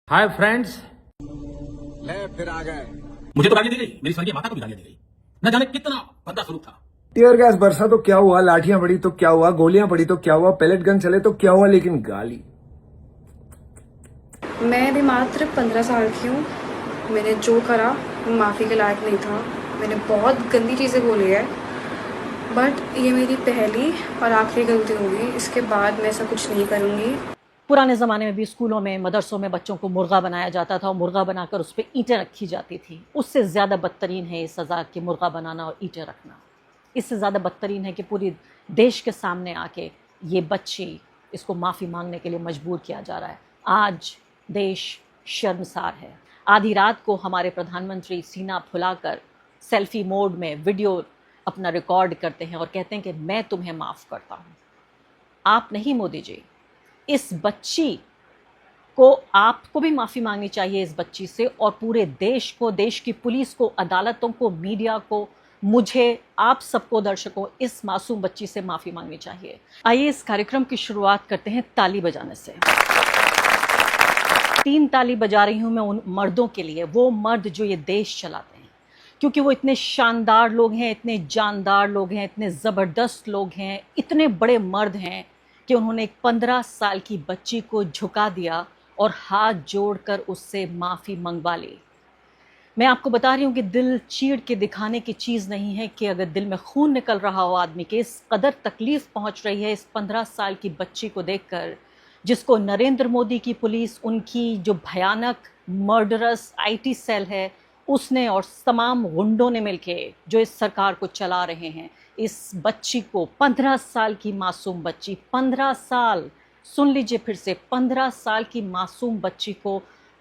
Hi friends. ले फिर आ गए। मुझे तो गाली दी गई, मेरी स्वर्गीय माता को भी गालियां दी गई। न जाने कितना भद्दा स्वरूप था। टीयर गैस बरसा तो क्या हुआ, लाठियां पड़ी तो क्या हुआ, गोलियां पड़ी तो क्या हुआ, पैलेट गन चले तो क्या हुआ, लेकिन गाली। मैं भी मात्र 15 साल की हूँ। मैंने जो करा वो माफ़ी के लायक नहीं था। मैंने बहुत गंदी चीज़ें बोली है, बट ये मेरी पहली और आखिरी गलती होगी। इसके बाद मैं ऐसा कुछ नहीं करूँगी। पुराने ज़माने में भी स्कूलों में, मदरसों में बच्चों को मुर्गा बनाया जाता था और मुर्गा बनाकर उस पर ईंटें रखी जाती थी। उससे ज़्यादा बदतरीन है ये सज़ा कि मुर्गा बनाना और ईंटें रखना। इससे ज़्यादा बदतरीन है कि पूरी देश के सामने आके ये बच्ची, इसको माफ़ी मांगने के लिए मजबूर किया जा रहा है। आज देश शर्मसार है। आधी रात को हमारे प्रधानमंत्री सीना फुलाकर सेल्फी मोड में वीडियो अपना रिकॉर्ड करते हैं और कहते हैं कि मैं तुम्हें माफ़ करता हूँ। आप नहीं मोदी जी, इस बच्ची को, आपको भी माफ़ी मांगनी चाहिए इस बच्ची से, और पूरे देश को, देश की पुलिस को, अदालतों को, मीडिया को, मुझे, आप सबको, दर्शकों, इस मासूम बच्ची से माफ़ी मांगनी चाहिए। आइए इस कार्यक्रम की शुरुआत करते हैं ताली बजाने से। 3 ताली बजा रही हूँ मैं उन मर्दों के लिए, वो मर्द जो ये देश चलाते हैं, क्योंकि वो इतने शानदार लोग हैं, इतने जानदार लोग हैं, इतने ज़बरदस्त लोग हैं, इतने बड़े मर्द हैं कि उन्होंने एक 15 साल की बच्ची को झुका दिया और हाथ जोड़कर उससे माफ़ी मंगवा ली। मैं आपको बता रही हूँ कि दिल चीर के दिखाने की चीज़ नहीं है कि अगर दिल में खून निकल रहा हो आदमी के, इस कदर तकलीफ़ पहुँच रही है इस 15 साल की बच्ची को देखकर, जिसको नरेंद्र मोदी की पुलिस, उनकी जो भयानक मर्डरस आईटी सेल है, उसने और तमाम गुंडों ने मिलके जो इस सरकार को चला रहे हैं, इस बच्ची को, 15 साल की मासूम बच्ची, 15 साल, सुन लीजिए फिर से, 15 साल की मासूम बच्ची को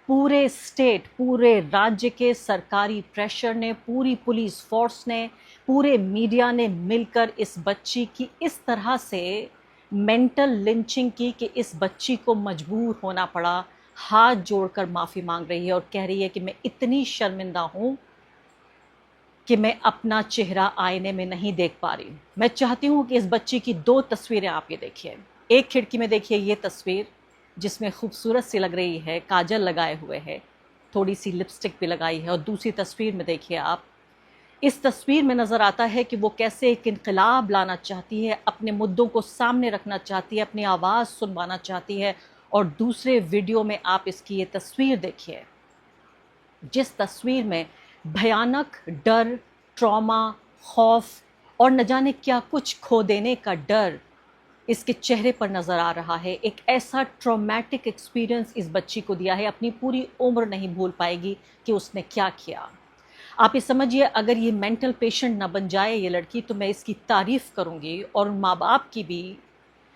पूरे स्टेट, पूरे राज्य के सरकारी प्रेशर ने, पूरी पुलिस फोर्स ने, पूरे मीडिया ने मिलकर इस बच्ची की इस तरह से मेंटल लिंचिंग की कि इस बच्ची को मजबूर होना पड़ा, हाथ जोड़कर माफ़ी मांग रही है और कह रही है कि मैं इतनी शर्मिंदा हूँ कि मैं अपना चेहरा आईने में नहीं देख पा रही। मैं चाहती हूँ कि इस बच्ची की 2 तस्वीरें आप ये देखिए। एक खिड़की में देखिए ये तस्वीर, जिसमें खूबसूरत सी लग रही है, काजल लगाए हुए है, थोड़ी सी लिपस्टिक भी लगाई है, और दूसरी तस्वीर में देखिए आप, इस तस्वीर में नज़र आता है कि वो कैसे एक इनकलाब लाना चाहती है, अपने मुद्दों को सामने रखना चाहती है, अपनी आवाज़ सुनवाना चाहती है। और दूसरे वीडियो में आप इसकी ये तस्वीर देखिए, जिस तस्वीर में भयानक डर, ट्रॉमा, खौफ और न जाने क्या कुछ खो देने का डर इसके चेहरे पर नज़र आ रहा है। एक ऐसा ट्रॉमेटिक एक्सपीरियंस इस बच्ची को दिया है, अपनी पूरी उम्र नहीं भूल पाएगी कि उसने क्या किया। आप ये समझिए, अगर ये मेंटल पेशेंट ना बन जाए ये लड़की, तो मैं इसकी तारीफ़ करूँगी, और माँ बाप की भी।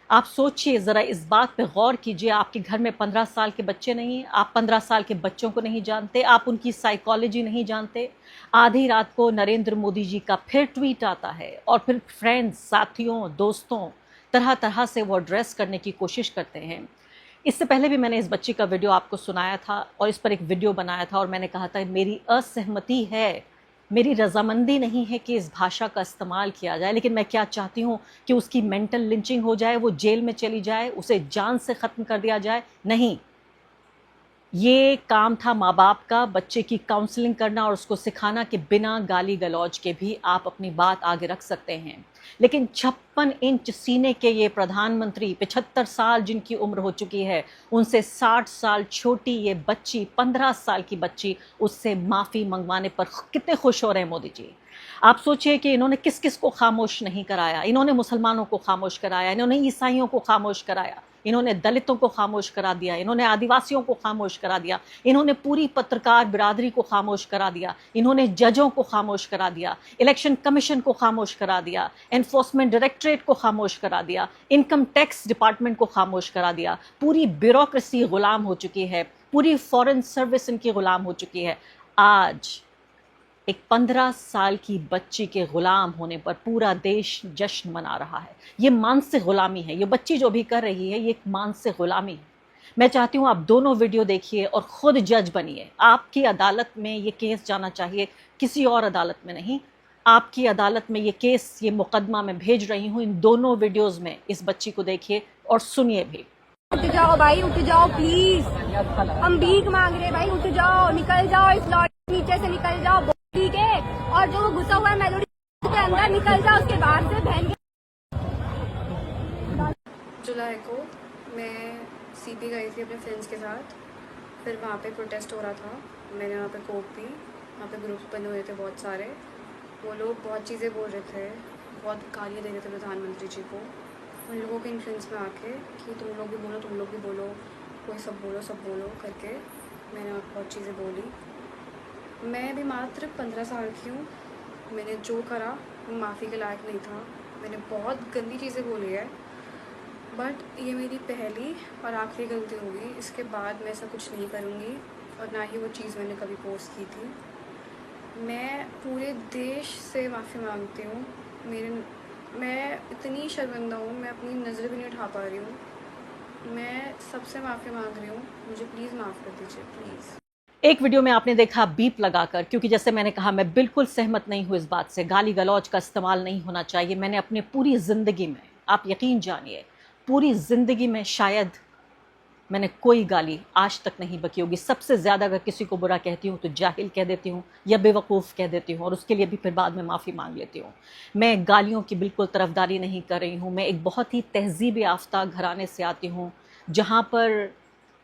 आप सोचिए ज़रा, इस बात पे गौर कीजिए, आपके घर में 15 साल के बच्चे नहीं हैं, आप 15 साल के बच्चों को नहीं जानते, आप उनकी साइकोलॉजी नहीं जानते। आधी रात को नरेंद्र मोदी जी का फिर ट्वीट आता है और फिर फ्रेंड्स, साथियों, दोस्तों, तरह तरह से वो एड्रेस करने की कोशिश करते हैं। इससे पहले भी मैंने इस बच्ची का वीडियो आपको सुनाया था और इस पर एक वीडियो बनाया था, और मैंने कहा था मेरी असहमति है, मेरी रजामंदी नहीं है कि इस भाषा का इस्तेमाल किया जाए, लेकिन मैं क्या चाहती हूँ कि उसकी मेंटल लिंचिंग हो जाए, वो जेल में चली जाए, उसे जान से ख़त्म कर दिया जाए। नहीं, ये काम था माँ बाप का, बच्चे की काउंसलिंग करना और उसको सिखाना कि बिना गाली गलौज के भी आप अपनी बात आगे रख सकते हैं। लेकिन 56 इंच सीने के ये प्रधानमंत्री, 75 साल जिनकी उम्र हो चुकी है, उनसे 60 साल छोटी ये बच्ची, 15 साल की बच्ची, उससे माफ़ी मंगवाने पर कितने खुश हो रहे हैं मोदी जी। आप सोचिए कि इन्होंने किस किस को खामोश नहीं कराया। इन्होंने मुसलमानों को खामोश कराया, इन्होंने ईसाइयों को खामोश कराया, इन्होंने दलितों को खामोश करा दिया, इन्होंने आदिवासियों को खामोश करा दिया, इन्होंने पूरी पत्रकार बिरादरी को खामोश करा दिया, इन्होंने जजों को खामोश करा दिया, इलेक्शन कमीशन को खामोश करा दिया, एनफोर्समेंट डायरेक्टरेट को खामोश करा दिया, इनकम टैक्स डिपार्टमेंट को खामोश करा दिया। पूरी ब्यूरोक्रेसी गुलाम हो चुकी है, पूरी फॉरेन सर्विस इनकी गुलाम हो चुकी है। आज एक 15 साल की बच्ची के ग़ुलाम होने पर पूरा देश जश्न मना रहा है। ये मानसिक ग़ुलामी है, ये बच्ची जो भी कर रही है, ये एक मानसिक ग़ुलामी है। मैं चाहती हूँ आप दोनों वीडियो देखिए और ख़ुद जज बनिए। आपकी अदालत में ये केस जाना चाहिए, किसी और अदालत में नहीं। आपकी अदालत में ये केस, ये मुकदमा मैं भेज रही हूँ। इन दोनों वीडियोज़ में इस बच्ची को देखिए और सुनिए भी। उठ जाओ भाई, उठ जाओ प्लीज, हम भीख मांग रहे हैं भाई, उठ जाओ, निकल जाओ, इस लॉरी नीचे से निकल जाओ, ठीक है। और जो घुसा हुआ है मेलोडी के अंदर, निकल जाओ उसके बाहर से, बहन के। जुलाई को मैं सीपी गई थी अपने फ्रेंड्स के साथ, फिर वहाँ पे प्रोटेस्ट हो रहा था, मैंने वहाँ पे कोक पी, वहाँ पे ग्रुप्स बने हुए थे बहुत सारे, वो लोग बहुत चीज़ें बोल रहे थे, बहुत गालियाँ दे रहे थे प्रधानमंत्री जी को, उन लोगों के इन्फ्लुएंस में आके कि तुम लोग भी बोलो, तुम लोग भी बोलो, कोई सब बोलो करके मैंने वहाँ बहुत चीज़ें बोली। मैं भी मात्र 15 साल की हूँ, मैंने जो करा वो माफ़ी के लायक नहीं था, मैंने बहुत गंदी चीज़ें बोली है, बट ये मेरी पहली और आखिरी गलती होगी, इसके बाद मैं ऐसा कुछ नहीं करूँगी और ना ही वो चीज़ मैंने कभी पोस्ट की थी। मैं पूरे देश से माफ़ी मांगती हूँ, मैं इतनी शर्मिंदा हूँ, मैं अपनी नज़र भी नहीं उठा पा रही हूँ, मैं सबसे माफ़ी मांग रही हूँ, मुझे प्लीज़ माफ़ कर दीजिए प्लीज़। एक वीडियो में आपने देखा बीप लगाकर, क्योंकि जैसे मैंने कहा मैं बिल्कुल सहमत नहीं हूँ इस बात से, गाली गलौज का इस्तेमाल नहीं होना चाहिए। मैंने अपने पूरी ज़िंदगी में, आप यकीन जानिए, पूरी ज़िंदगी में शायद मैंने कोई गाली आज तक नहीं बकी होगी। सबसे ज़्यादा अगर किसी को बुरा कहती हूँ तो जाहिल कह देती हूँ या बेवकूफ़ कह देती हूँ, और उसके लिए भी फिर बाद में माफ़ी मांग लेती हूँ। मैं गालियों की बिल्कुल तरफदारी नहीं कर रही हूँ। मैं एक बहुत ही तहज़ीब याफ्ता घराने से आती हूँ जहाँ पर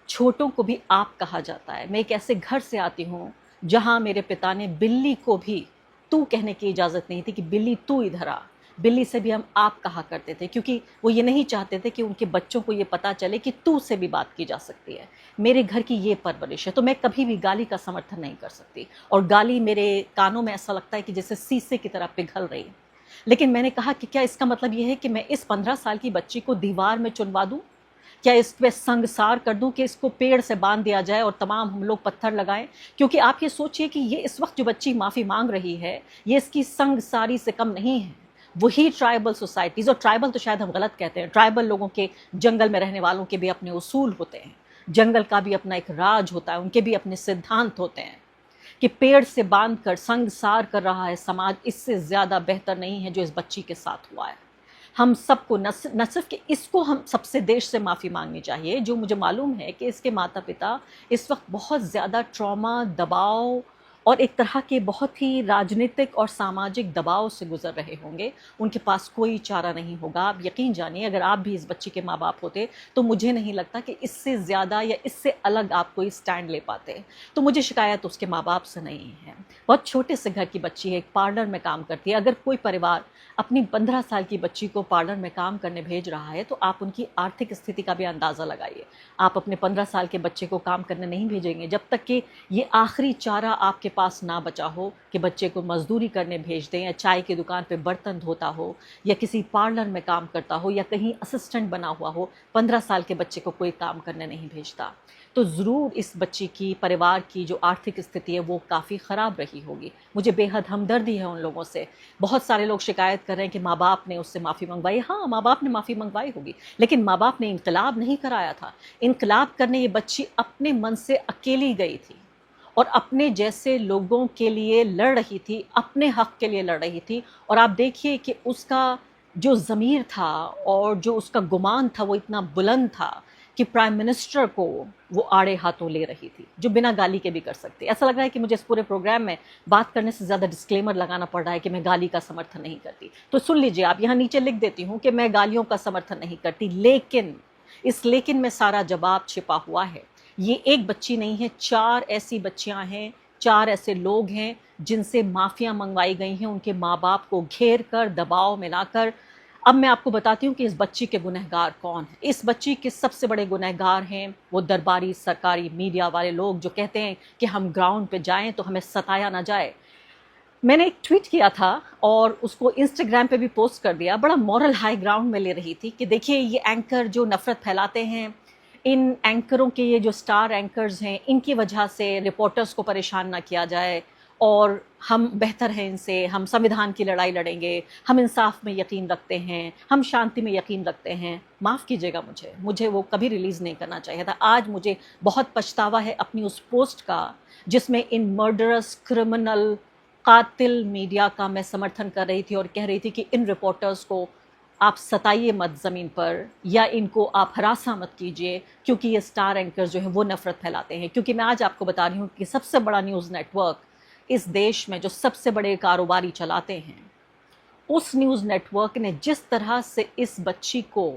छोटों को भी आप कहा जाता है। मैं एक ऐसे घर से आती हूँ जहाँ मेरे पिता ने बिल्ली को भी तू कहने की इजाज़त नहीं थी कि बिल्ली तू इधर आ। बिल्ली से भी हम आप कहा करते थे, क्योंकि वो ये नहीं चाहते थे कि उनके बच्चों को ये पता चले कि तू से भी बात की जा सकती है। मेरे घर की ये परवरिश है, तो मैं कभी भी गाली का समर्थन नहीं कर सकती, और गाली मेरे कानों में ऐसा लगता है कि जैसे शीशे की तरह पिघल रही है। लेकिन मैंने कहा कि क्या इसका मतलब ये है कि मैं इस 15 साल की बच्ची को दीवार में चुनवा दूँ? क्या इस पे संगसार कर दूं कि इसको पेड़ से बांध दिया जाए और तमाम हम लोग पत्थर लगाएं? क्योंकि आप ये सोचिए कि ये इस वक्त जो बच्ची माफ़ी मांग रही है, ये इसकी संगसारी से कम नहीं है। वही ट्राइबल सोसाइटीज़, और ट्राइबल तो शायद हम गलत कहते हैं, ट्राइबल लोगों के, जंगल में रहने वालों के भी अपने उसूल होते हैं, जंगल का भी अपना एक राज होता है, उनके भी अपने सिद्धांत होते हैं। कि पेड़ से बांध कर संगसार कर रहा है समाज, इससे ज़्यादा बेहतर नहीं है जो इस बच्ची के साथ हुआ है। हम सबको न सिर्फ कि इसको, हम सबसे देश से माफ़ी मांगनी चाहिए, जो मुझे मालूम है कि इसके माता पिता इस वक्त बहुत ज़्यादा ट्रॉमा, दबाव और एक तरह के बहुत ही राजनीतिक और सामाजिक दबाव से गुजर रहे होंगे। उनके पास कोई चारा नहीं होगा। आप यकीन जानिए, अगर आप भी इस बच्ची के माँ बाप होते तो मुझे नहीं लगता कि इससे ज़्यादा या इससे अलग आप कोई स्टैंड ले पाते। तो मुझे शिकायत उसके माँ बाप से नहीं है। बहुत छोटे से घर की बच्ची है, एक पार्लर में काम करती है। अगर कोई परिवार अपनी 15 साल की बच्ची को पार्लर में काम करने भेज रहा है तो आप उनकी आर्थिक स्थिति का भी अंदाज़ा लगाइए। आप अपने 15 साल के बच्चे को काम करने नहीं भेजेंगे जब तक कि ये आखिरी चारा आपके पास ना बचा हो कि बच्चे को मजदूरी करने भेज दें, या चाय की दुकान पे बर्तन धोता हो, या किसी पार्लर में काम करता हो, या कहीं असिस्टेंट बना हुआ हो। 15 साल के बच्चे को कोई काम करने नहीं भेजता। तो ज़रूर इस बच्ची की, परिवार की जो आर्थिक स्थिति है वो काफ़ी ख़राब रही होगी। मुझे बेहद हमदर्दी है उन लोगों से। बहुत सारे लोग शिकायत कर रहे हैं कि माँ बाप ने उससे माफ़ी मंगवाई। हाँ, माँ बाप ने माफ़ी मंगवाई होगी, लेकिन माँ बाप ने इनकलाब नहीं कराया था। इनकलाब करने ये बच्ची अपने मन से अकेली गई थी और अपने जैसे लोगों के लिए लड़ रही थी, अपने हक़ के लिए लड़ रही थी। और आप देखिए कि उसका जो ज़मीर था और जो उसका गुमान था वो इतना बुलंद था कि प्राइम मिनिस्टर को वो आड़े हाथों ले रही थी, जो बिना गाली के भी कर सकते। ऐसा लग रहा है कि मुझे इस पूरे प्रोग्राम में बात करने से ज़्यादा डिस्क्लेमर लगाना पड़ रहा है कि मैं गाली का समर्थन नहीं करती। तो सुन लीजिए, आप यहाँ नीचे लिख देती हूँ कि मैं गालियों का समर्थन नहीं करती, लेकिन इस लेकिन में सारा जवाब छिपा हुआ है। ये एक बच्ची नहीं है, 4 ऐसी बच्चियाँ हैं, 4 ऐसे लोग हैं जिनसे माफ़ियाँ मंगवाई गई हैं, उनके माँ बाप को घेर कर, दबाव में लाकर। अब मैं आपको बताती हूँ कि इस बच्ची के गुनहगार कौन है। इस बच्ची के सबसे बड़े गुनहगार हैं वो दरबारी सरकारी मीडिया वाले लोग, जो कहते हैं कि हम ग्राउंड पे जाएं तो हमें सताया ना जाए। मैंने एक ट्वीट किया था और उसको इंस्टाग्राम पे भी पोस्ट कर दिया, बड़ा मॉरल हाई ग्राउंड में ले रही थी कि देखिए ये एंकर जो नफ़रत फैलाते हैं, इन एंकरों के, ये जो स्टार एंकर्स हैं, इनकी वजह से रिपोर्टर्स को परेशान ना किया जाए, और हम बेहतर हैं इनसे, हम संविधान की लड़ाई लड़ेंगे, हम इंसाफ में यकीन रखते हैं, हम शांति में यकीन रखते हैं। माफ़ कीजिएगा, मुझे वो कभी रिलीज़ नहीं करना चाहिए था। आज मुझे बहुत पछतावा है अपनी उस पोस्ट का जिसमें इन मर्डरस, क्रिमिनल, कातिल मीडिया का मैं समर्थन कर रही थी और कह रही थी कि इन रिपोर्टर्स को आप सताइए मत ज़मीन पर, या इनको आप हरासा मत कीजिए, क्योंकि ये स्टार एंकर जो हैं वो नफ़रत फैलाते हैं। क्योंकि मैं आज आपको बता रही हूँ कि सबसे बड़ा न्यूज़ नेटवर्क इस देश में जो सबसे बड़े कारोबारी चलाते हैं, उस न्यूज़ नेटवर्क ने जिस तरह से इस बच्ची को,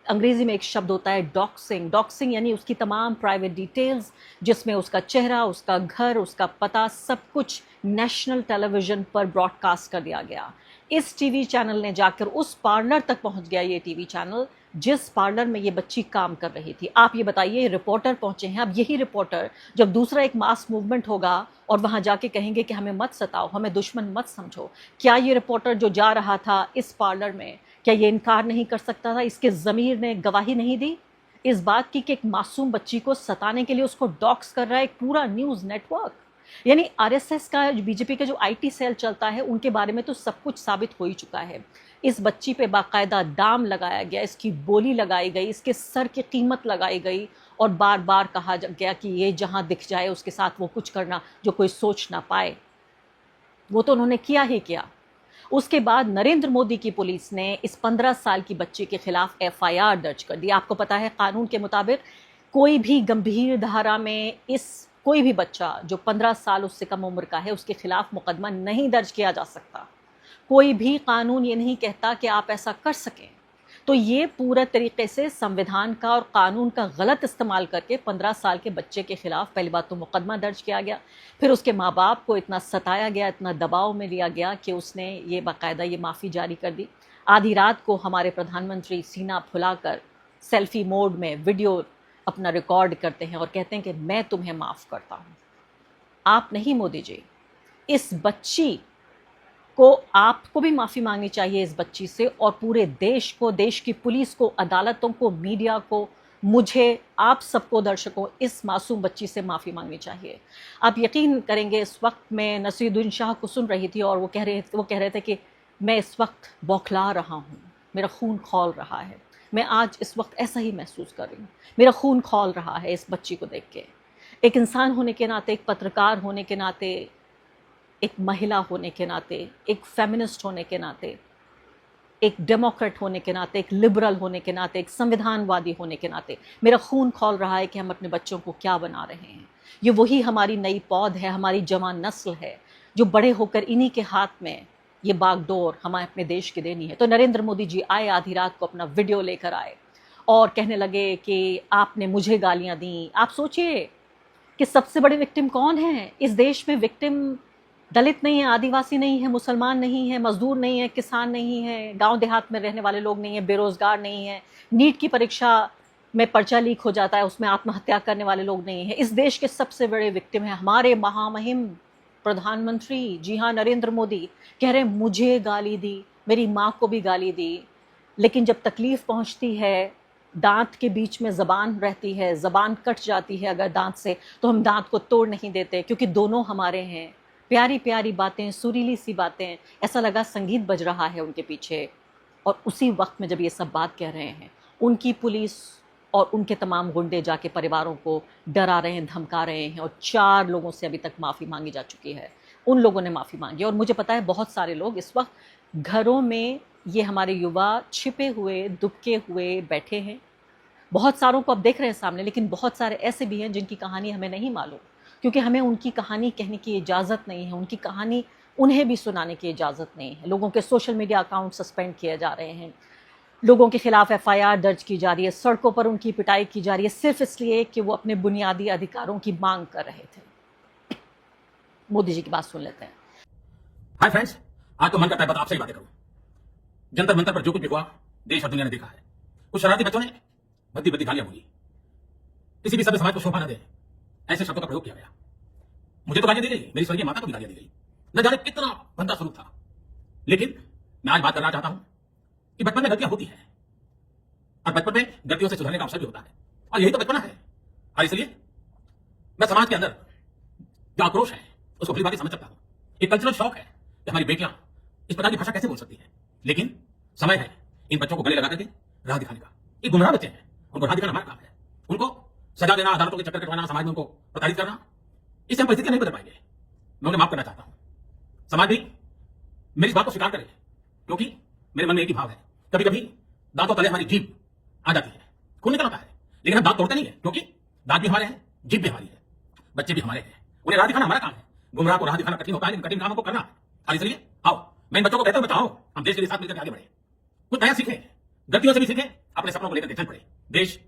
अंग्रेज़ी में एक शब्द होता है डॉक्सिंग, डॉक्सिंग यानी उसकी तमाम प्राइवेट डिटेल्स, जिसमें उसका चेहरा, उसका घर, उसका पता, सब कुछ नेशनल टेलीविज़न पर ब्रॉडकास्ट कर दिया गया। इस टीवी चैनल ने जाकर उस पार्लर तक पहुंच गया, ये टीवी चैनल जिस पार्लर में ये बच्ची काम कर रही थी। आप ये बताइए, रिपोर्टर पहुंचे हैं। अब यही रिपोर्टर जब दूसरा एक मास मूवमेंट होगा और वहां जाके कहेंगे कि हमें मत सताओ, हमें दुश्मन मत समझो, क्या ये रिपोर्टर जो जा रहा था इस पार्लर में, क्या ये इनकार नहीं कर सकता था? इसके ज़मीर ने गवाही नहीं दी इस बात की कि एक मासूम बच्ची को सताने के लिए उसको डॉक्स कर रहा है एक पूरा न्यूज़ नेटवर्क? यानी आरएसएस का, बीजेपी का जो आईटी सेल चलता है, उनके बारे में तो सब कुछ साबित हो ही चुका है। इस बच्ची पे बाकायदा दाम लगाया गया, इसकी बोली लगाई गई, इसके सर की कीमत लगाई गई, और बार बार कहा गया कि ये जहाँ दिख जाए उसके साथ वो कुछ करना जो कोई सोच ना पाए। वो तो उन्होंने किया ही किया। उसके बाद नरेंद्र मोदी की पुलिस ने इस 15 साल की बच्ची के खिलाफ एफआईआर दर्ज कर दी। आपको पता है कानून के मुताबिक कोई भी गंभीर धारा में कोई भी बच्चा जो 15 साल उससे कम उम्र का है उसके खिलाफ मुकदमा नहीं दर्ज किया जा सकता। कोई भी कानून ये नहीं कहता कि आप ऐसा कर सकें। तो ये पूरा तरीके से संविधान का और कानून का गलत इस्तेमाल करके 15 साल के बच्चे के खिलाफ पहली बात तो मुकदमा दर्ज किया गया, फिर उसके माँ बाप को इतना सताया गया, इतना दबाव में लिया गया कि उसने ये बाकायदा ये माफ़ी जारी कर दी। आधी रात को हमारे प्रधानमंत्री सीना फुलाकर सेल्फी मोड में वीडियो अपना रिकॉर्ड करते हैं और कहते हैं कि मैं तुम्हें माफ़ करता हूँ। आप नहीं मोदी जी, इस बच्ची को, आपको भी माफ़ी मांगनी चाहिए इस बच्ची से, और पूरे देश को, देश की पुलिस को, अदालतों को, मीडिया को, मुझे, आप सबको, दर्शकों, इस मासूम बच्ची से माफ़ी मांगनी चाहिए। आप यकीन करेंगे, इस वक्त मैं नसीरुद्दीन शाह को सुन रही थी और वो कह रहे थे कि मैं इस वक्त बौखला रहा हूँ, मेरा खून खौल रहा है। मैं आज इस वक्त ऐसा ही महसूस कर रही हूँ, मेरा खून खौल रहा है इस बच्ची को देख के। एक इंसान होने के नाते, एक पत्रकार होने के नाते, एक महिला होने के नाते, एक फेमिनिस्ट होने के नाते, एक डेमोक्रेट होने के नाते, एक लिबरल होने के नाते, एक संविधानवादी होने के नाते मेरा खून खौल रहा है कि हम अपने बच्चों को क्या बना रहे हैं। ये वही हमारी नई पौध है, हमारी जवान नस्ल है, जो बड़े होकर इन्हीं के हाथ में ये बागडोर हमारे अपने देश की देनी है। तो नरेंद्र मोदी जी आए, आधी रात को अपना वीडियो लेकर आए और कहने लगे कि आपने मुझे गालियाँ दी। आप सोचिए कि सबसे बड़े विक्टिम कौन है इस देश में? विक्टिम दलित नहीं है, आदिवासी नहीं है, मुसलमान नहीं है, मजदूर नहीं है, किसान नहीं है, गांव देहात में रहने वाले लोग नहीं है, बेरोजगार नहीं है, नीट की परीक्षा में पर्चा लीक हो जाता है उसमें आत्महत्या करने वाले लोग नहीं है। इस देश के सबसे बड़े विक्टिम हैं हमारे महामहिम प्रधानमंत्री, जी हाँ, नरेंद्र मोदी। कह रहे मुझे गाली दी, मेरी माँ को भी गाली दी, लेकिन जब तकलीफ पहुँचती है, दांत के बीच में ज़बान रहती है, ज़बान कट जाती है अगर दांत से, तो हम दांत को तोड़ नहीं देते, क्योंकि दोनों हमारे हैं। प्यारी प्यारी बातें, सुरीली सी बातें, ऐसा लगा संगीत बज रहा है उनके पीछे। और उसी वक्त में जब ये सब बात कह रहे हैं, उनकी पुलिस और उनके तमाम गुंडे जाके परिवारों को डरा रहे हैं, धमका रहे हैं, और 4 लोगों से अभी तक माफ़ी मांगी जा चुकी है। उन लोगों ने माफ़ी मांगी, और मुझे पता है बहुत सारे लोग इस वक्त घरों में, ये हमारे युवा छिपे हुए, दुबके हुए बैठे हैं। बहुत सारों को अब देख रहे हैं सामने, लेकिन बहुत सारे ऐसे भी हैं जिनकी कहानी हमें नहीं मालूम, क्योंकि हमें उनकी कहानी कहने की इजाज़त नहीं है, उनकी कहानी उन्हें भी सुनाने की इजाज़त नहीं है। लोगों के सोशल मीडिया अकाउंट सस्पेंड किए जा रहे हैं, लोगों के खिलाफ एफआईआर दर्ज की जा रही है, सड़कों पर उनकी पिटाई की जा रही है, सिर्फ इसलिए कि वो अपने बुनियादी अधिकारों की मांग कर रहे थे। मोदी जी की बात सुन लेते हैं। हाय फ्रेंड्स, आज तो मन करता है बस आपसे ही बातें करूं। जंतर मंतर पर जो कुछ भी हुआ देश और दुनिया ने देखा है। कुछ शरारती बच्चों ने भद्दी भद्दी गालियां बोली, किसी भी सभ्य समाज को शोभा न दे ऐसे शब्दों का प्रयोग किया गया। मुझे तो गालियां दी गई, मेरी स्वर्गीय माता को भी गालियां दी गई। न जाने कितना गंदा स्वरूप था। लेकिन मैं आज बात करना चाहता हूं कि बचपन में गलतियां होती हैं, और बचपन में गलतियों से सुधरने का अवसर भी होता है, और यही तो बचपना है। और इसलिए मैं समाज के अंदर जो आक्रोश है उसको भली भांति समझ सकता हूं। एक कल्चरल शौक है कि हमारी बेटियां इस प्रकार की भाषा कैसे बोल सकती हैं। लेकिन समय है इन बच्चों को गले लगा करके राह दिखाने का। ये गुमराह बच्चे हैं, उनको राह दिखाना हमारा काम है। उनको सजा देना, अदालतों के चक्कर कटवाना, समाज में उनको प्रताड़ित करना, इससे हम परिस्थितियां नहीं बदल पाएंगे। मैं उन्हें माफ करना चाहता हूं। समाज भी मेरी इस बात को स्वीकार करे, क्योंकि मेरे मन में एक ही भाव है कभी कभी दांतों तले हमारी जीभ आ जाती है, खून निकल आता है, लेकिन हम दांत तोड़ते नहीं है, क्योंकि दांत भी हमारे हैं, जीभ भी हमारी है, बच्चे भी हमारे हैं। उन्हें राह दिखाना हमारा काम है। गुमराह को राह दिखाना कठिन होता है, लेकिन कठिन कामों को करना है। और इसलिए आओ, मैं इन बच्चों को कहता हूं, मैं चाहूं हम देश के लिए साथ मिलकर आगे बढ़े, कुछ नया सीखें, गलतियों से भी सीखें, अपने सपनों को लेकर चल पड़े। देश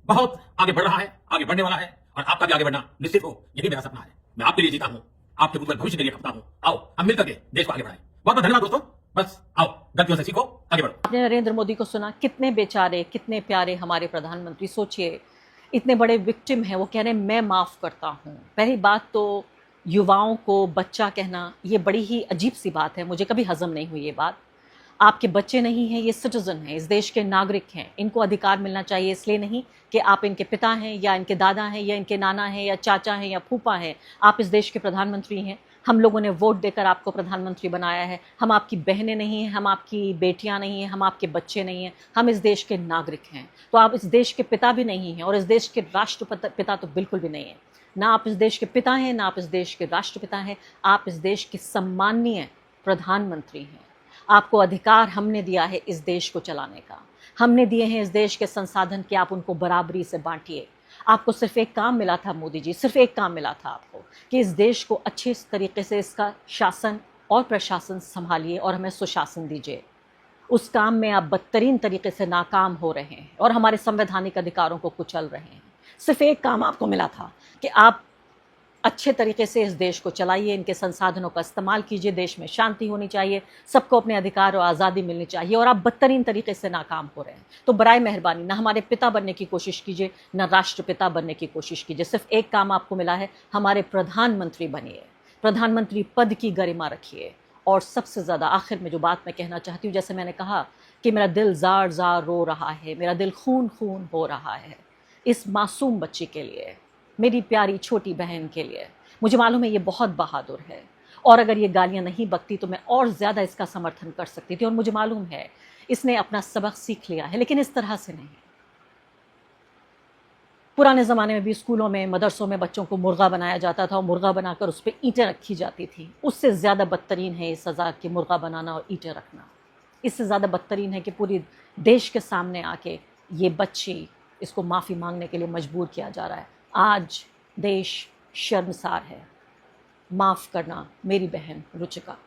बहुत आगे बढ़ रहा है, आगे बढ़ने वाला है, और आपका भी आगे बढ़ना निश्चित हो, यही मेरा सपना है। मैं आपके लिए जीता हूं, आपके उज्जवल भविष्य के लिए खपता हूं। आओ हम मिलकर के देश को आगे बढ़ाएं। बहुत बहुत धन्यवाद दोस्तों। बस आओ, गलतियों से सीखो, आगे बढ़ो। आपने नरेंद्र मोदी को सुना, कितने बेचारे, कितने प्यारे हमारे प्रधानमंत्री। सोचिए, इतने बड़े विक्टिम हैं, वो कह रहे हैं मैं माफ़ करता हूँ। पहली बात तो युवाओं को बच्चा कहना, ये बड़ी ही अजीब सी बात है, मुझे कभी हजम नहीं हुई ये बात। आपके बच्चे नहीं हैं, ये सिटीजन हैं, इस देश के नागरिक हैं, इनको अधिकार मिलना चाहिए। इसलिए नहीं कि आप इनके पिता हैं या इनके दादा हैं या इनके नाना हैं या चाचा हैं या फूफा हैं। आप इस देश के प्रधानमंत्री हैं। हम लोगों ने वोट देकर आपको प्रधानमंत्री बनाया है। हम आपकी बहनें नहीं हैं, हम आपकी बेटियां नहीं हैं, हम आपके बच्चे नहीं हैं, हम इस देश के नागरिक हैं। तो आप इस देश के पिता भी नहीं हैं, और इस देश के राष्ट्रपिता तो बिल्कुल भी नहीं है। ना आप इस देश के पिता हैं, ना आप इस देश के राष्ट्रपिता हैं। आप इस देश के सम्माननीय प्रधानमंत्री हैं। आपको अधिकार हमने दिया है इस देश को चलाने का। हमने दिए हैं इस देश के संसाधन कि आप उनको बराबरी से बांटिए। आपको सिर्फ एक काम मिला था मोदी जी, सिर्फ एक काम मिला था आपको, कि इस देश को अच्छे तरीके से इसका शासन और प्रशासन संभालिए और हमें सुशासन दीजिए। उस काम में आप बदतरीन तरीके से नाकाम हो रहे हैं और हमारे संवैधानिक अधिकारों को कुचल रहे हैं। सिर्फ एक काम आपको मिला था कि आप अच्छे तरीके से इस देश को चलाइए, इनके संसाधनों का इस्तेमाल कीजिए, देश में शांति होनी चाहिए, सबको अपने अधिकार और आज़ादी मिलनी चाहिए, और आप बदतरीन तरीके से नाकाम हो रहे हैं। तो बराए मेहरबानी ना हमारे पिता बनने की कोशिश कीजिए, ना राष्ट्रपिता बनने की कोशिश कीजिए। सिर्फ एक काम आपको मिला है, हमारे प्रधानमंत्री बनिए, प्रधानमंत्री पद की गरिमा रखिए। और सबसे ज़्यादा आखिर में जो बात मैं कहना चाहती हूँ, जैसे मैंने कहा कि मेरा दिल ज़ार ज़ार रो रहा है, मेरा दिल खून खून हो रहा है इस मासूम बच्ची के लिए, मेरी प्यारी छोटी बहन के लिए। मुझे मालूम है ये बहुत बहादुर है, और अगर ये गालियाँ नहीं बकती तो मैं और ज़्यादा इसका समर्थन कर सकती थी। और मुझे मालूम है इसने अपना सबक सीख लिया है, लेकिन इस तरह से नहीं। पुराने ज़माने में भी स्कूलों में, मदरसों में बच्चों को मुर्गा बनाया जाता था और मुर्गा बनाकर उस पर ईंटें रखी जाती थी। उससे ज़्यादा बदतरीन है ये सज़ा कि मुर्गा बनाना और ईंटें रखना। इससे ज़्यादा बदतरीन है कि पूरी देश के सामने आके ये बच्ची, इसको माफ़ी मांगने के लिए मजबूर किया जा रहा है। आज देश शर्मसार है। माफ़ करना मेरी बहन रुचिका।